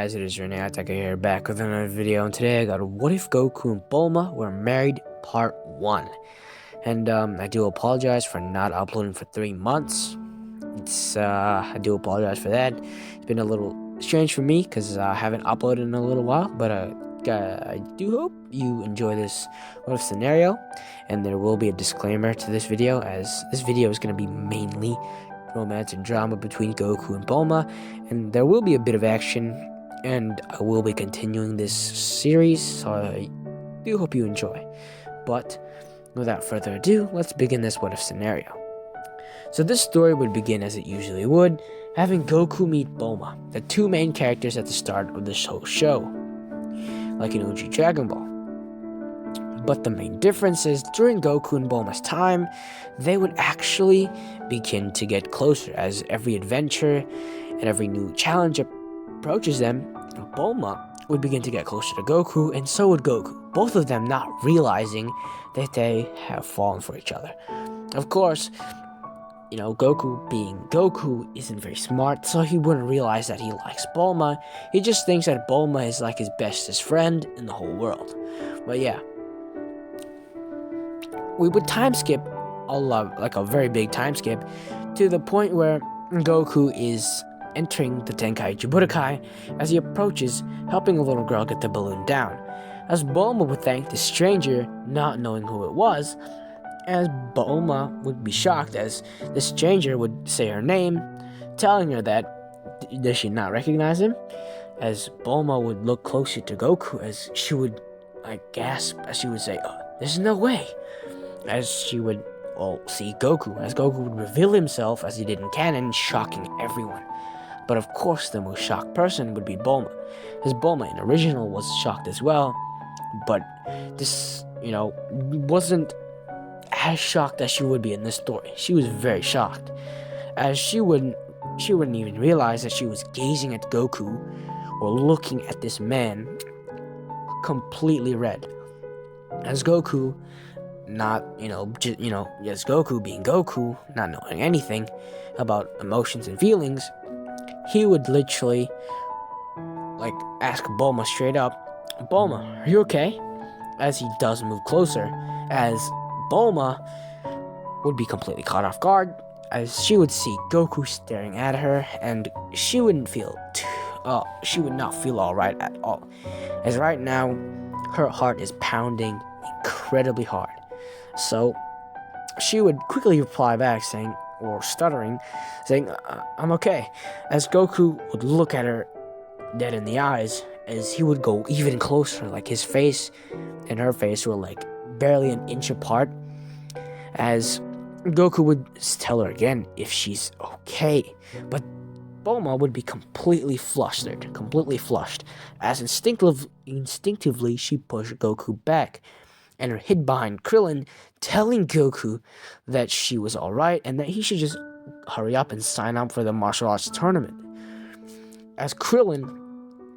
guys, it is Rinne-Hatake here, back with another video, and today I got What If Goku and Bulma Were Married Part 1. And I do apologize for not uploading for 3 months. I do apologize for that. It's been a little strange for me, because I haven't uploaded in a little while, but I do hope you enjoy this What If scenario, and there will be a disclaimer to this video, as this video is going to be mainly romance and drama between Goku and Bulma, and there will be a bit of action, and I will be continuing this series, so I do hope you enjoy. But without further ado, let's begin this What If scenario. So this story would begin as it usually would, having Goku meet Bulma, the two main characters at the start of this whole show, like in OG Dragon Ball. But the main difference is, during Goku and Bulma's time, they would actually begin to get closer as every adventure and every new challenge approaches them. Bulma would begin to get closer to Goku, and so would Goku, both of them not realizing that they have fallen for each other. Of course, Goku being Goku isn't very smart, so he wouldn't realize that he likes Bulma. He just thinks that Bulma is like his bestest friend in the whole world. But yeah, we would time skip a very big time skip to the point where Goku is entering the Tenkaichi Budokai as he approaches, helping a little girl get the balloon down. As Bulma would thank the stranger, not knowing who it was, as Bulma would be shocked as the stranger would say her name, telling her that does she not recognize him? As Bulma would look closer to Goku, as she would gasp, as she would say, "There's no way." As she would see Goku, as Goku would reveal himself as he did in canon, shocking everyone. But of course, the most shocked person would be Bulma, as Bulma in original was shocked as well, but this, wasn't as shocked as she would be in this story. She was very shocked, as she wouldn't even realize that she was gazing at Goku, or looking at this man, completely red. As Goku, Goku being Goku, not knowing anything about emotions and feelings, he would literally, ask Bulma straight up, "Bulma, are you okay?" As he does move closer, as Bulma would be completely caught off guard, as she would see Goku staring at her, and she would not feel alright at all, as right now, her heart is pounding incredibly hard. So she would quickly reply back saying, "I'm okay," as Goku would look at her dead in the eyes, as he would go even closer, his face and her face were barely an inch apart, as Goku would tell her again if she's okay, but Bulma would be completely flushed, as instinctively she pushed Goku back, and hid behind Krillin, telling Goku that she was alright and that he should just hurry up and sign up for the martial arts tournament. As Krillin,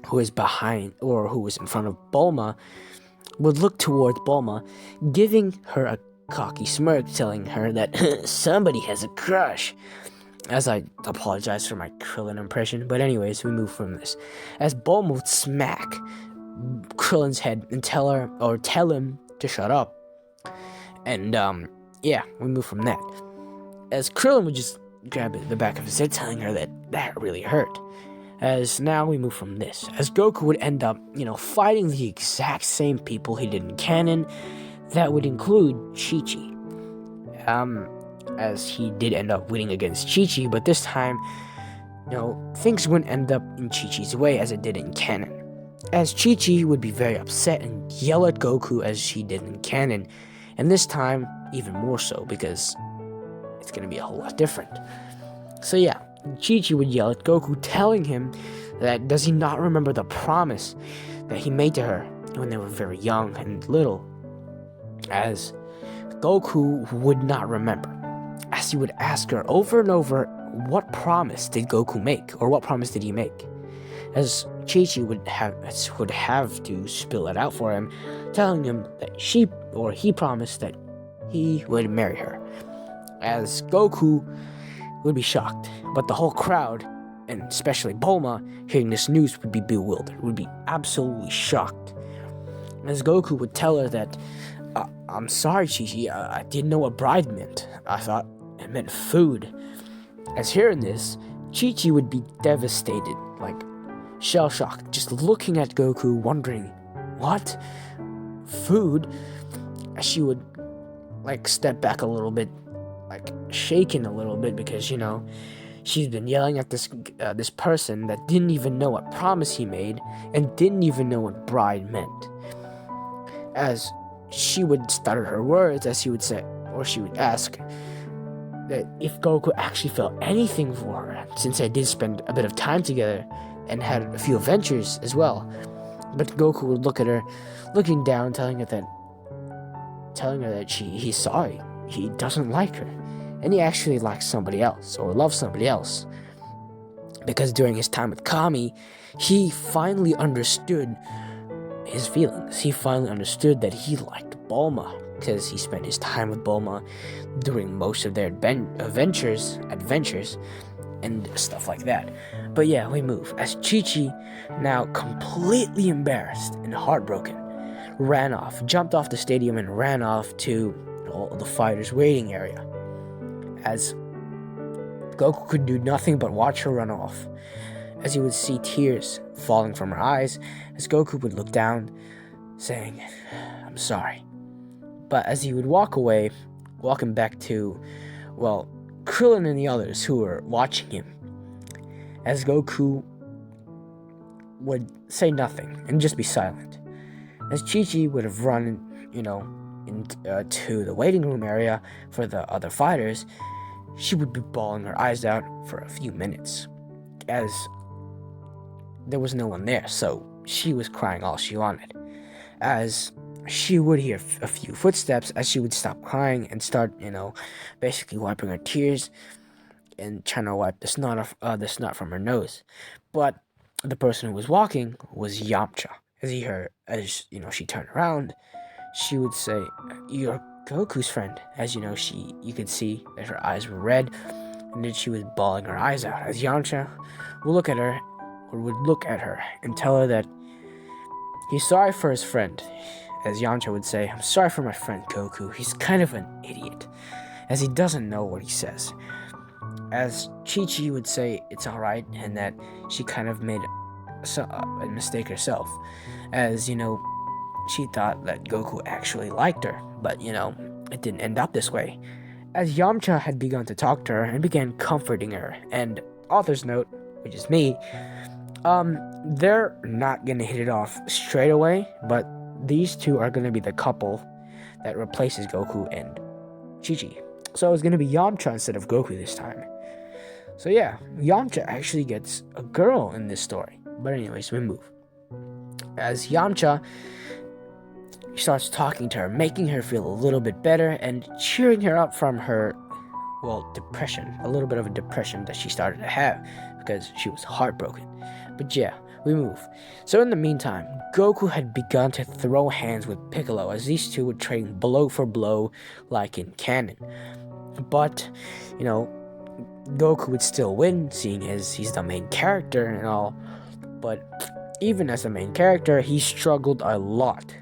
who was in front of Bulma, would look towards Bulma, giving her a cocky smirk, telling her that somebody has a crush. As I apologize for my Krillin impression, but anyways, we move from this. As Bulma would smack Krillin's head and tell him to shut up. And we move from that. As Krillin would just grab the back of his head, telling her that really hurt. As now we move from this, as Goku would end up, fighting the exact same people he did in canon. That would include Chi-Chi. As he did end up winning against Chi-Chi, but this time, things wouldn't end up in Chi-Chi's way as it did in canon. As Chi-Chi would be very upset and yell at Goku as she did in canon, and this time even more so because it's going to be a whole lot different. So yeah, Chi-Chi would yell at Goku, telling him that does he not remember the promise that he made to her when they were very young and little, as Goku would not remember, as he would ask her over and over, what promise did Goku make, or what promise did he make? As Chi-Chi would have to spill it out for him, telling him that he promised that he would marry her. As Goku would be shocked, but the whole crowd and especially Bulma, hearing this news would be bewildered, would be absolutely shocked. As Goku would tell her that, I'm sorry, Chi-Chi, I didn't know what bride meant. I thought it meant food. As hearing this, Chi-Chi would be devastated, like shell-shocked, just looking at Goku, wondering, what? Food? As she would, like, step back a little bit, like, shaking a little bit, because, she's been yelling at this person that didn't even know what promise he made, and didn't even know what bride meant. As she would stutter her words, as she would say, or she would ask, that if Goku actually felt anything for her, since they did spend a bit of time together, and had a few adventures as well. But Goku would look at her, looking down, telling her that he's sorry, he doesn't like her, and he actually likes somebody else, or loves somebody else. Because during his time with Kami, he finally understood his feelings. He finally understood that he liked Bulma, because he spent his time with Bulma during most of their adventures, and stuff like that. But yeah, we move. As Chi-Chi, now completely embarrassed and heartbroken, jumped off the stadium and ran off to all the fighters' waiting area. As Goku could do nothing but watch her run off, as he would see tears falling from her eyes, as Goku would look down, saying, I'm sorry. But as he would walk away, walking back to, Krillin and the others who were watching him, as Goku would say nothing and just be silent. As Chi-Chi would have run, to the waiting room area for the other fighters, she would be bawling her eyes out for a few minutes, as there was no one there, so she was crying all she wanted. As she would hear a few footsteps, as she would stop crying and start, basically wiping her tears and trying to wipe the snot from her nose. But the person who was walking was Yamcha. As she turned around, she would say, "You're Goku's friend." As you could see that her eyes were red, and then she was bawling her eyes out. As Yamcha would look at her and tell her that he's sorry for his friend. As Yamcha would say, I'm sorry for my friend Goku, he's kind of an idiot, as he doesn't know what he says. As Chi-Chi would say it's alright, and that she kind of made a mistake herself, as, she thought that Goku actually liked her, but, it didn't end up this way. As Yamcha had begun to talk to her and began comforting her, and author's note, which is me, they're not gonna hit it off straight away, but these two are gonna be the couple that replaces Goku and Chi-Chi. So it's gonna be Yamcha instead of Goku this time. So yeah, Yamcha actually gets a girl in this story. But anyways, we move. As Yamcha starts talking to her, making her feel a little bit better and cheering her up from her, depression, a little bit of a depression that she started to have because she was heartbroken. But yeah, we move. So in the meantime, Goku had begun to throw hands with Piccolo, as these two were trading blow for blow like in canon. But, Goku would still win, seeing as he's the main character and all. But even as the main character, he struggled a lot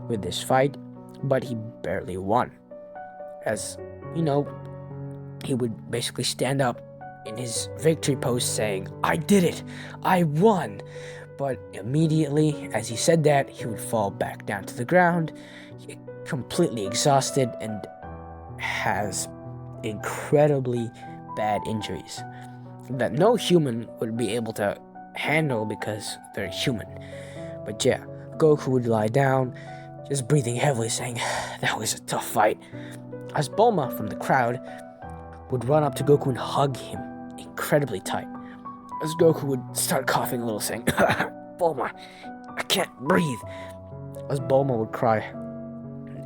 with this fight, but he barely won. As, he would basically stand up in his victory pose saying, I did it! I won! But immediately, as he said that, he would fall back down to the ground, completely exhausted, and has incredibly bad injuries that no human would be able to handle because they're human. But yeah, Goku would lie down, just breathing heavily, saying, that was a tough fight. As Bulma from the crowd would run up to Goku and hug him incredibly tight. As Goku would start coughing a little, saying, Bulma, I can't breathe. As Bulma would cry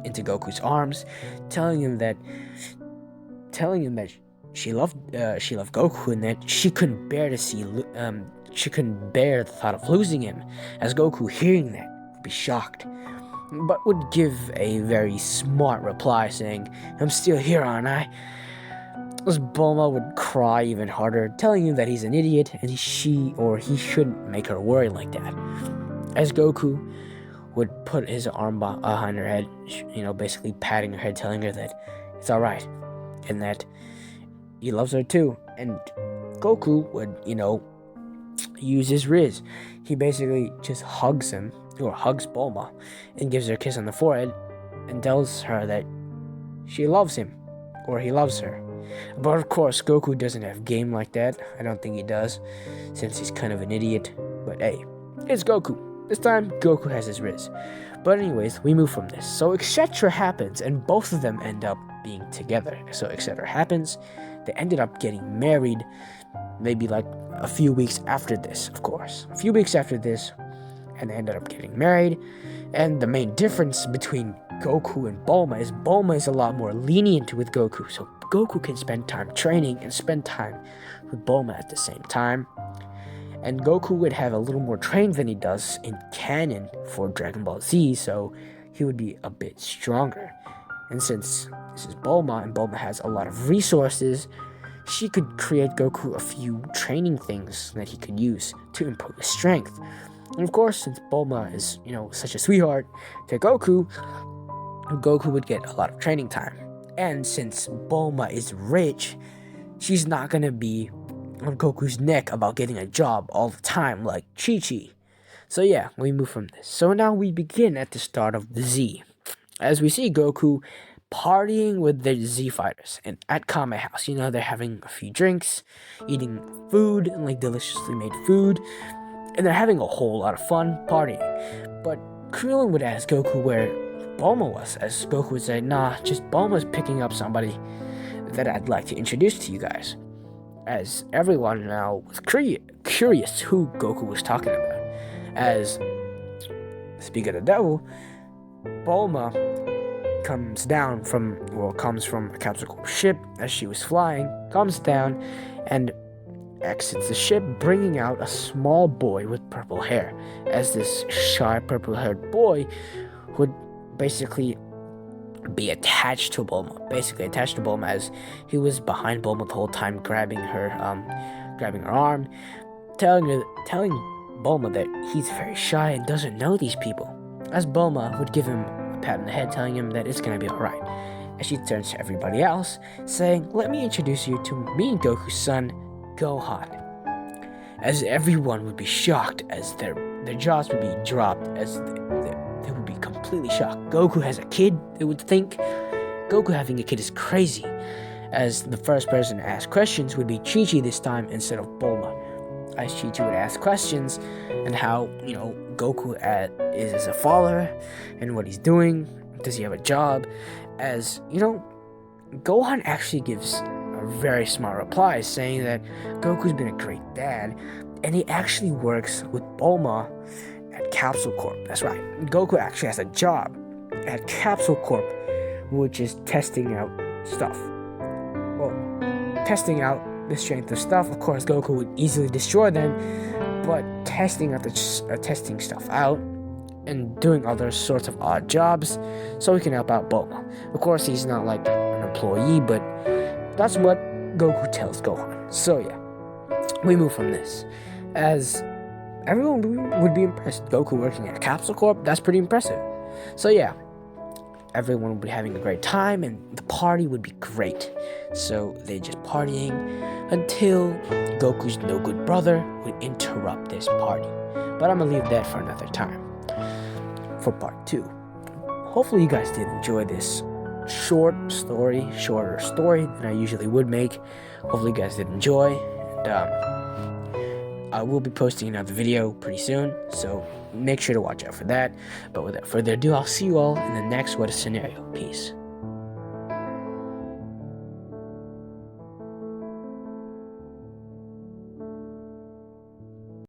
into Goku's arms, telling him that she loved Goku, and that she couldn't bear the thought of losing him. As Goku, hearing that, would be shocked, but would give a very smart reply saying, I'm still here, aren't I? as Bulma would cry even harder, telling him that he's an idiot and he shouldn't make her worry like that. As Goku would put his arm behind her head, basically patting her head, telling her that it's alright and that he loves her too. And Goku would, use his Riz. He basically just hugs Bulma and gives her a kiss on the forehead and tells her that she loves him, or he loves her. But of course, Goku doesn't have game like that. I don't think he does, since he's kind of an idiot. But hey, it's Goku. This time, Goku has his Riz. But anyways, we move from this. So etc. happens, and both of them end up being together. So etc. happens. They ended up getting married, maybe like a few weeks after this, of course. A few weeks after this, and they ended up getting married. And the main difference between Goku and Bulma is a lot more lenient with Goku. So Goku can spend time training and spend time with Bulma at the same time. And Goku would have a little more training than he does in canon for Dragon Ball Z, so he would be a bit stronger. And since this is Bulma, and Bulma has a lot of resources, she could create Goku a few training things that he could use to improve his strength. And of course, since Bulma is, such a sweetheart to Goku would get a lot of training time. And since Bulma is rich, she's not gonna be on Goku's neck about getting a job all the time like Chi-Chi. So yeah, we move from this. So now we begin at the start of the Z, as we see Goku partying with the Z fighters and at Kame House. They're having a few drinks, eating food, and like deliciously made food, and they're having a whole lot of fun partying. But Krillin would ask Goku where Bulma was, as Goku would say, nah, just Bulma's picking up somebody that I'd like to introduce to you guys. As everyone now was curious who Goku was talking about. As, speak of the devil, Bulma comes from a Capsule Corp ship as she was flying, comes down and exits the ship, bringing out a small boy with purple hair, as this shy purple-haired boy would basically be attached to Bulma, as he was behind Bulma the whole time, grabbing her arm, telling Bulma that he's very shy and doesn't know these people, as Bulma would give him a pat on the head, telling him that it's gonna be alright, as she turns to everybody else, saying, let me introduce you to me and Goku's son, Gohan. As everyone would be shocked, as their jaws would be dropped, as they would be completely shocked. Goku has a kid, they would think. Goku having a kid is crazy, as the first person to ask questions would be Chi-Chi this time instead of Bulma. As Chi-Chi would ask questions and how, Goku is a father and what he's doing. Does he have a job? As, Gohan actually gives a very smart reply, saying that Goku's been a great dad and he actually works with Bulma at Capsule Corp. That's right. Goku actually has a job at Capsule Corp, which is testing out stuff. Well, testing out the strength of stuff. Of course, Goku would easily destroy them, but testing stuff out and doing other sorts of odd jobs so he can help out Bulma. Of course, he's not like an employee, but that's what Goku tells Gohan. So yeah, we move from this, as everyone would be impressed. Goku working at Capsule Corp, that's pretty impressive. So yeah, everyone would be having a great time and the party would be great. So they're just partying until Goku's no good brother would interrupt this party. But I'm gonna leave that for another time, for part 2. Hopefully you guys did enjoy this shorter story than I usually would make. Hopefully you guys did enjoy, and I will be posting another video pretty soon, so make sure to watch out for that. But without further ado, I'll see you all in the next What If scenario. Peace.